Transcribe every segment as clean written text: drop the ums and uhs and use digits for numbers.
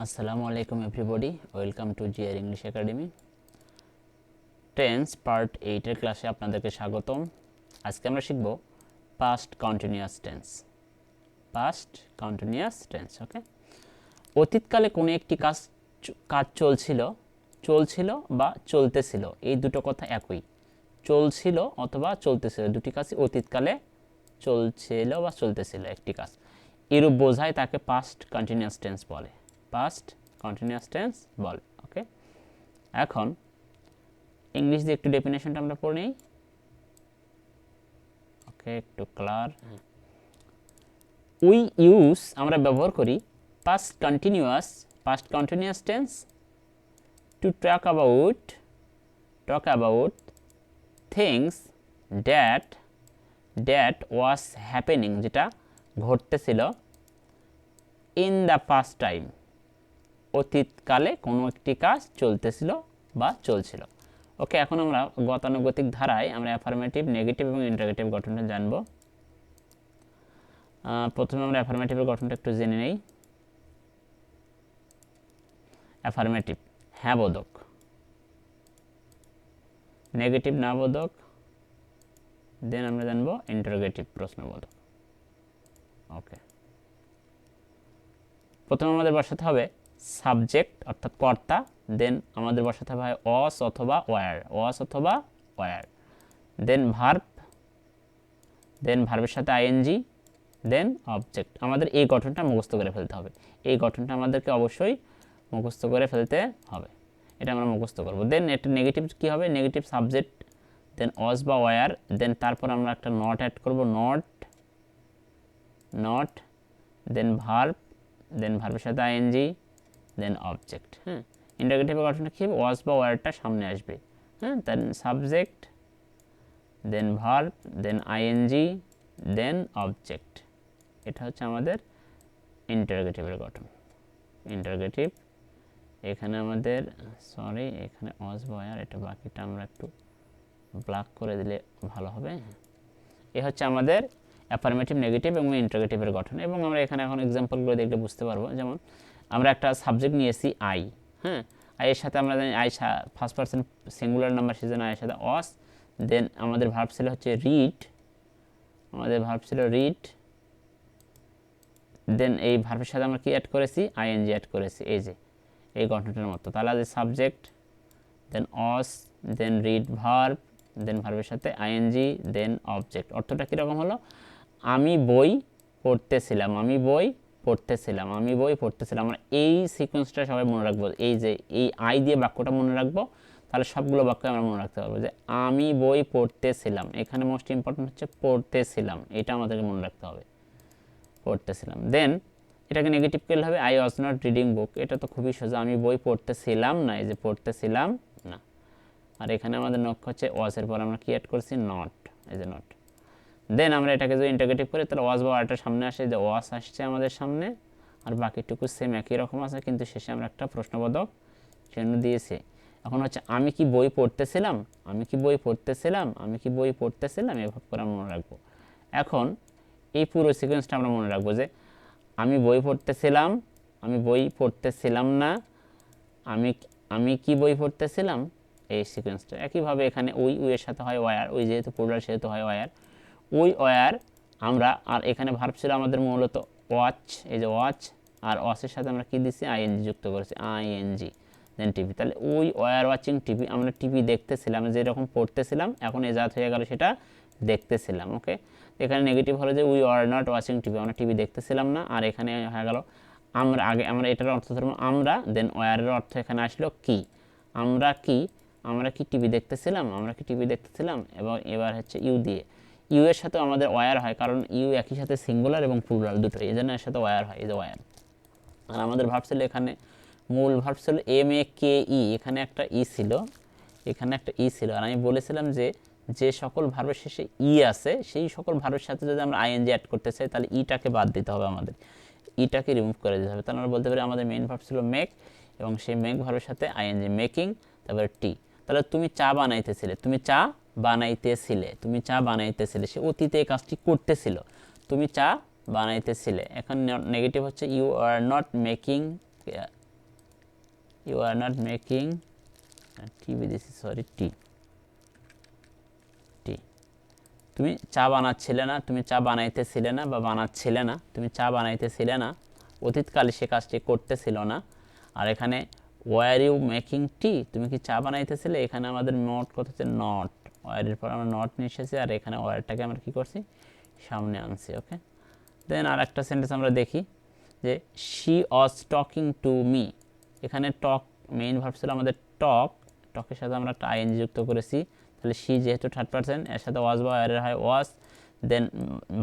আসসালামু আলাইকুম everybody, welcome to GR English academy. Tense part 8 এর ক্লাসে আপনাদেরকে স্বাগতম। আজকে আমরা শিখব past continuous tense. Past continuous tense, okay. অতীতকালে কোনো একটি কাজ চলছিল বা চলতেছিল, এই দুটো কথা একই। চলছিল অথবা চলতেছিল, দুটি কাজই অতীতকালে চলছিল বা চলতেছিল একটি কাজ, এরূপ বোঝায় তাকে পাস্ট কন্টিনিউয়াস টেন্স বলে। পাস্ট কন্টিনিউয়াস টেন্স বলে, ওকে। এখন ইংলিশ দিয়ে একটু ডেফিনেশনটা আমরা পড়ে নিই, ওকে, একটু ক্লিয়ার। উই ইউজ, আমরা ব্যবহার করি past continuous tends to talk about things that was happening, যেটা ঘটতেছিল, ইন দ্য পাস্ট টাইম, অতীতকালে কোনো একটি কাজ চলতেছিল বা চলছিল, ওকে। এখন আমরা গতানুগতিক ধারায় আমরা অ্যাফার্মেটিভ, নেগেটিভ এবং ইন্টারোগেটিভ গঠনটা জানব। প্রথমে আমরা অ্যাফার্মেটিভের গঠনটা একটু জেনে নেই। অ্যাফার্মেটিভ হ্যাঁ বোধক, নেগেটিভ না বোধক, দেন আমরা জানবো ইন্টারোগেটিভ প্রশ্নবোধক, ওকে। প্রথমে আমাদের বসাতে হবে সাবজেক্ট অর্থাৎ কর্তা, দেন আমাদের বসাতে হবে ওয়াজ অথবা ওয়্যার, দেন ভার্বের সাথে আইএনজি, দেন অবজেক্ট। আমাদের এই গঠনটা মুখস্থ করে ফেলতে হবে, এই গঠনটা আমাদেরকে অবশ্যই মুখস্থ করে ফেলতে হবে, এটা আমরা মুখস্থ করব। দেন এটা নেগেটিভ কী হবে, নেগেটিভ সাবজেক্ট, দেন ওয়াজ বা ওয়্যার, দেন তারপর আমরা একটা নট অ্যাড করব, নট, দেন ভার্বের সাথে আইএনজি, দেন অবজেক্ট। হ্যাঁ, ইন্টারোগেটিভের গঠনটা কী হবে, ওয়াজ বা ওয়্যারটা সামনে আসবে, হ্যাঁ, দেন সাবজেক্ট, দেন verb, then ING, then object. এটা হচ্ছে আমাদের ইন্টারোগেটিভের গঠন। ইন্টারোগেটিভ এখানে আমাদের এখানে ওয়াজ বা ওয়্যার, এটা বাকিটা আমরা একটু ব্ল্যাক করে দিলে ভালো হবে। এ হচ্ছে আমাদের অ্যাফার্মেটিভ, নেগেটিভ এবং ইন্টারোগেটিভের গঠন। এবং আমরা এখানে এখন এক্সাম্পলগুলো দেখলে বুঝতে পারবো। যেমন আমরা একটা সাবজেক্ট নিয়েছি আই, হ্যাঁ, আই এর সাথে আমরা জানি I first person singular number, সেজন্য আই এর সাথে ওয়াজ, দেন আমাদের ভার্ব ছিল হচ্ছে রিড, দেন এই ভার্বের সাথে আমরা কি অ্যাড করেছি, আইএনজি অ্যাড করেছি, এই যে এই গঠনটার মতো। তাহলে আছে সাবজেক্ট, দেন ওয়াজ, দেন রিড ভার্ব, দেন ভার্বের সাথে আইএনজি, দেন অবজেক্ট। অর্থটা কীরকম হলো, আমি বই পড়তেছিলাম, আমরা এই সিকোয়েন্সটা সবাই মনে রাখবো, এই যে এই আই দিয়ে বাক্যটা মনে রাখবো, তাহলে সবগুলো বাক্য আমরা মনে রাখতে পারবো। যে আমি বই পড়তেছিলাম, এখানে মোস্ট ইম্পর্টেন্ট হচ্ছে পড়তেছিলাম, এটা আমাদেরকে মনে রাখতে হবে, পড়তেছিলাম। দেন এটাকে নেগেটিভ করলে হবে I was not reading book, এটা তো খুবই সোজা, আমি বই পড়তেছিলাম না, এই যে পড়তেছিলাম না। আর এখানে আমাদের নক হচ্ছে ওয়াজের পর আমরা কি অ্যাড করছি, নট, এই যে নট। দেন আমরা এটাকে যদি ইন্টারোগেটিভ করি, তাহলে ওয়াজ বা ওয়ারটা সামনে আসে, যে ওয়াজ আসছে আমাদের সামনে, আর বাকিটুকু সেম একই রকম আছে, কিন্তু শেষে আমরা একটা প্রশ্নবোধক চিহ্ন দিয়েছি। এখন হচ্ছে আমি কি বই পড়তেছিলাম, এভাবে করে আমরা মনে রাখবো। এখন এই পুরো সিকোয়েন্সটা আমরা মনে রাখবো, যে আমি বই পড়তেছিলাম না, আমি কি বই পড়তেছিলাম, এই সিকোয়েন্সটা। একইভাবে এখানে উই এর সাথে হয় ওয়্যার, উই যেহেতু প্লুরাল সেহেতু হয় ওয়্যার, ওয়্যার আমরা। আর এখানে ভার্ব ছিল আমাদের মূলত ওয়াচ, এই যে ওয়াচ, আর ওয়াচের সাথে আমরা কি দিচ্ছি, আইএনজি যুক্ত করেছি, আইএনজি, দেন টিভি। তাহলে ওয়্যার ওয়াচিং টিভি, আমরা টিভি দেখতেছিলাম, যেরকম পড়তেছিলাম এখন এজাত হয়ে গেল সেটা দেখতেছিলাম, ওকে। এখানে নেগেটিভ হলো যে we are not watching TV, আমরা টিভি দেখতেছিলাম না। আর এখানে হয়ে গেল আমরা এটার অর্থ ধরবো আমরা, দেন ওয়্যারের অর্থ এখানে আসলো কি, আমরা কি টিভি দেখতেছিলাম, এবং এবার হচ্ছে ইউ দিয়ে, ইউ এর সাথে আমাদের ওয়্যার হয়, কারণ ইউ একই সাথে সিঙ্গুলার এবং প্লুরাল দুটোই, এই জন্য এর সাথে ওয়্যার হয়, এই যে ওয়্যার। আর আমাদের ভার্ব ছিল এখানে, মূল ভার্ব ছিল MAKE, এখানে একটা ই ছিল, আর আমি বলেছিলাম যে সকল ভার্বের শেষে ই আছে, সেই সকল ভার্বের সাথে যদি আমরা আইএনজি অ্যাড করতে চাই, তাহলে ইটাকে বাদ দিতে হবে, আমাদের ইটাকে রিমুভ করে দিতে হবে। তাহলে আমরা বলতে পারি আমাদের মেইন ভার্ব ছিল মেক, এবং সেই মেক ভার্বের সাথে আইএনজি, মেকিং, তারপরে টি। তাহলে তুমি চা বানাইতেছিলে, সে অতীতে এই কাজটি করতেছিল, তুমি চা বানাইতেছিলে। এখন নেগেটিভ হচ্ছে you are not making you are not making tea দিছি, সরি, টি টি তুমি চা বানাচ্ছিলে না, তুমি চা বানাইতেছিলে না বা বানাচ্ছিলে না, তুমি চা বানাইতেছিলে না, অতীতকালে সে কাজটি করতেছিল না। আর এখানে ওয়ার ইউ মেকিং টি, তুমি কি চা বানাইতেছিলে, এখানে আমাদের নট কত হচ্ছে, নট, ওয়ারের পর আমরা নট নিয়ে এসেছি, আর এখানে ওয়ারটাকে আমরা কী করছি, সামনে আনছি। ওকে, দেন আর একটা সেন্টেন্স আমরা দেখি যে she was talking to me. এখানে টক মেইন ভার্ব ছিল আমাদের টক, টকের সাথে আমরা একটা আইএনজি যুক্ত করেছি, তাহলে শি যেহেতু থার্ড পারসন, এর সাথে ওয়াজ বা ওয়ারের হয় was, then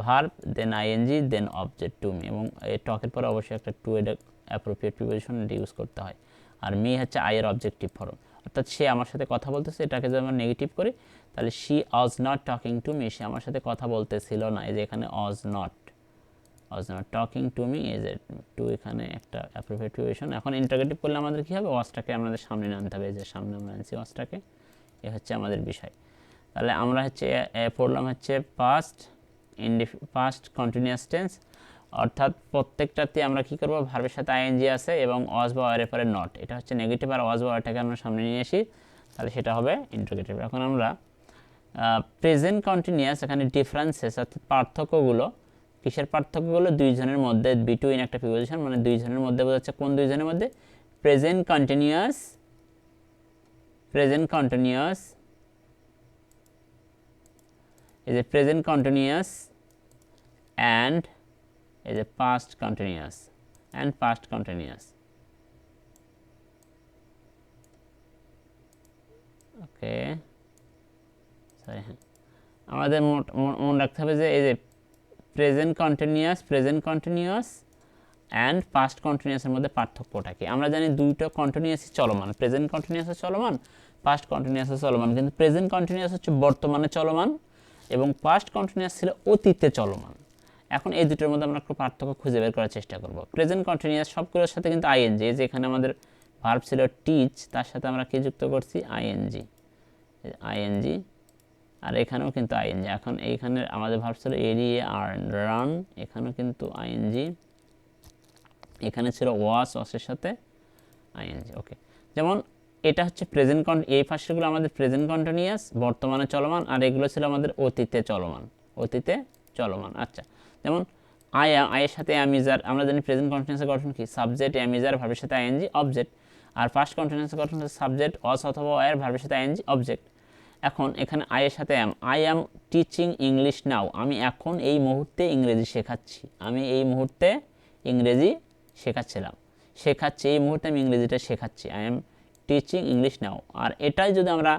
verb, then ING, then object to me, এবং এই টকের পরে অবশ্যই একটা টু এর অ্যাপ্রোপ্রিয়েট প্রিপোজিশন ইউজ করতে হয়। আর মি হচ্ছে আই এর অবজেক্টিভ ফর্ম, অর্থাৎ সে আমার সাথে কথা বলতেছে, এটাকে যদি আমরা নেগেটিভ করি তাহলে she was not talking to me, সে আমার সাথে কথা বলতেছিল না, এই যে এখানে was not talking to me, এই যে টু এখানে একটা অ্যাপ্রোপ্রিয়েট প্রিপোজিশন। এখন ইন্টারোগেটিভ করলে আমাদের কী হবে, ওয়াজটাকে আমাদের সামনে আনতে হবে, এই যে সামনে আমরা আনছি ওয়াজটাকে, এ হচ্ছে আমাদের বিষয়। তাহলে আমরা হচ্ছে পড়লাম হচ্ছে পাস্ট কন্টিনিউয়াস টেন্স, অর্থাৎ প্রত্যেকটাতে আমরা কী করবো, ভার্বের সাথে আইএনজি আছে এবং ওয়াজ বা ওয়ারের পরে নট, এটা হচ্ছে নেগেটিভ, আর ওয়াজ বা ওয়ারটাকে আমরা সামনে নিয়ে আসি, তাহলে সেটা হবে ইন্টারোগেটিভ। এখন আমরা প্রেজেন্ট কন্টিনিউয়াস, এখানে ডিফারেন্সেস অর্থাৎ পার্থক্যগুলো, কিসের পার্থক্যগুলো, দুইজনের মধ্যে, বিটুইন একটা প্রিপোজিশন, মানে দুইজনের মধ্যে বোঝাচ্ছে, কোন দুইজনের মধ্যে, প্রেজেন্ট কন্টিনিউয়াস এই যে প্রেজেন্ট কন্টিনিউয়াস অ্যান্ড এই যে পাস্ট কন্টিনিউয়াস ওকে, সরি, হ্যাঁ, আমাদের মনে রাখতে হবে যে এই যে প্রেজেন্ট কন্টিনিউয়াস অ্যান্ড পাস্ট কন্টিনিউয়াসের মধ্যে পার্থক্যটা কি। আমরা জানি দুইটা কন্টিনিউয়াসই চলমান, প্রেজেন্ট কন্টিনিউয়াসও চলমান, পাস্ট কন্টিনিউয়াসও চলমান, কিন্তু প্রেজেন্ট কন্টিনিউয়াস হচ্ছে বর্তমানে চলমান এবং পাস্ট কন্টিনিউয়াস ছিল অতীতে চলমান। এখন এই দুটোর মধ্যে আমরা একটু পার্থক্য খুঁজে বের করার চেষ্টা করব। প্রেজেন্ট কন্টিনিউয়াস সবগুলোর সাথে কিন্তু আইএনজি, যেখানে আমাদের ভার্ব ছিল টিচ, তার সাথে আমরা কি যুক্ত করছি, আইএনজি, আর এখানেও কিন্তু আইএনজি। এখন এইখানে আমাদের ভার্ব ছিল এরিয়ে আর রান, এখানেও কিন্তু আইএনজি, এখানে ছিল ওয়াসের সাথে আইএনজি। ওকে, যেমন এটা হচ্ছে প্রেজেন্ট এই ফার্স্টগুলো আমাদের প্রেজেন্ট কন্টিনিউয়াস বর্তমানে চলমান, আর এগুলো ছিল আমাদের অতীতে চলমান। আচ্ছা, যেমন আয়ের সাথে অ্যামিজার, আমরা জানি প্রেজেন্ট কন্টিনিউয়াসের গঠন কি, সাবজেক্ট অ্যামিজার, ভার্বের সাথে আইএনজি, অবজেক্ট। আর পাস্ট কন্টিনিউয়াসের গঠন হচ্ছে সাবজেক্ট ওয়াস অথবা ওয়্যার, ভার্বের সাথে আইএনজি, অবজেক্ট। এখন এখানে আয়ের সাথে আই অ্যাম টিচিং ইংলিশ নাও, আমি এখন এই মুহূর্তে ইংরেজি শেখাচ্ছি, এই মুহূর্তে আমি ইংরেজিটা শেখাচ্ছি, I am teaching English now. আর এটাই যদি আমরা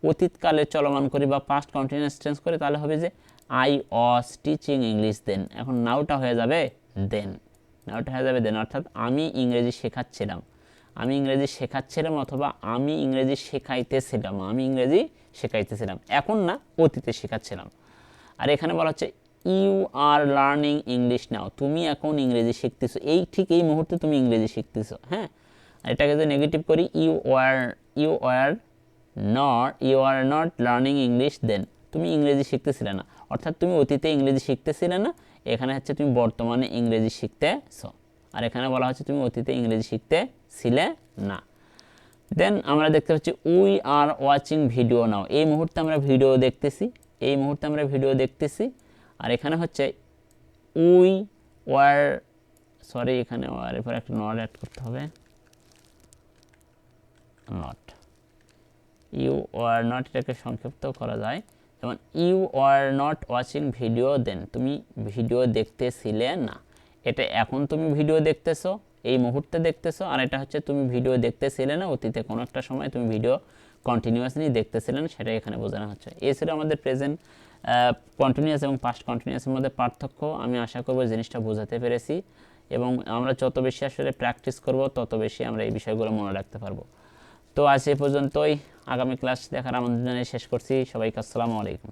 অতীতকালে চলমান করি বা পাস্ট কন্টিনিউয়াস টেন্স করি, তাহলে হবে যে আই ওয়াজ টিচিং ইংলিশ দেন। এখন নাওটা হয়ে যাবে দেন, অর্থাৎ আমি ইংরেজি শেখাচ্ছিলাম অথবা আমি ইংরেজি শেখাইতেছিলাম, এখন না, অতীতে শেখাচ্ছিলাম। আর এখানে বলা হচ্ছে you are learning English now, তুমি এখন ইংরেজি শিখতেছো, ঠিক এই মুহূর্তে তুমি ইংরেজি শিখতেছো। হ্যাঁ, আর এটাকে যদি নেগেটিভ করি, you are not learning English then, তুমি ইংরেজি শিখতেছিলে না, অর্থাৎ তুমি অতীতে ইংরেজি শিখতেছিলে না, এখানে হচ্ছে তুমি বর্তমানে ইংরেজি শিখতেছো, আর এখানে বলা হচ্ছে তুমি অতীতে ইংরেজি শিখতেছিলে না। দেন আমরা দেখতে পাচ্ছি উই আর ওয়াচিং ভিডিও নাও, এই মুহূর্তে আমরা ভিডিও দেখতেছি, আর এখানে হচ্ছে এখানে ওয়ারের পর একটা নট অ্যাড করতে হবে, ইউ ওয়ার নট, এটাকে সংক্ষিপ্ত করা যায়, যেমন you were not watching video then, তুমি ভিডিও দেখতেছিলে না, এটা এখন তুমি ভিডিও দেখতেছো, এই মুহূর্তে দেখতেছো, আর এটা হচ্ছে তুমি ভিডিও দেখতেছিলে না, অতীতে কোনো একটা সময় তুমি ভিডিও কন্টিনিউয়াসলি দেখতেছিলেন, সেটা এখানে বোঝানো হচ্ছে। এই ছিল আমাদের প্রেজেন্ট কন্টিনিউয়াস এবং পাস্ট কন্টিনিউয়াসের মধ্যে পার্থক্য। আমি আশা করব জিনিসটা বোঝাতে পেরেছি, এবং আমরা যত বেশি আসলে প্র্যাকটিস করব তত বেশি আমরা এই বিষয়গুলো মনে রাখতে পারবো। তো আজ এই পর্যন্তই, আগামী ক্লাস দেখার আমন্ত্রণ জানিয়ে শেষ করছি। সবাইকে আসসালামু আলাইকুম।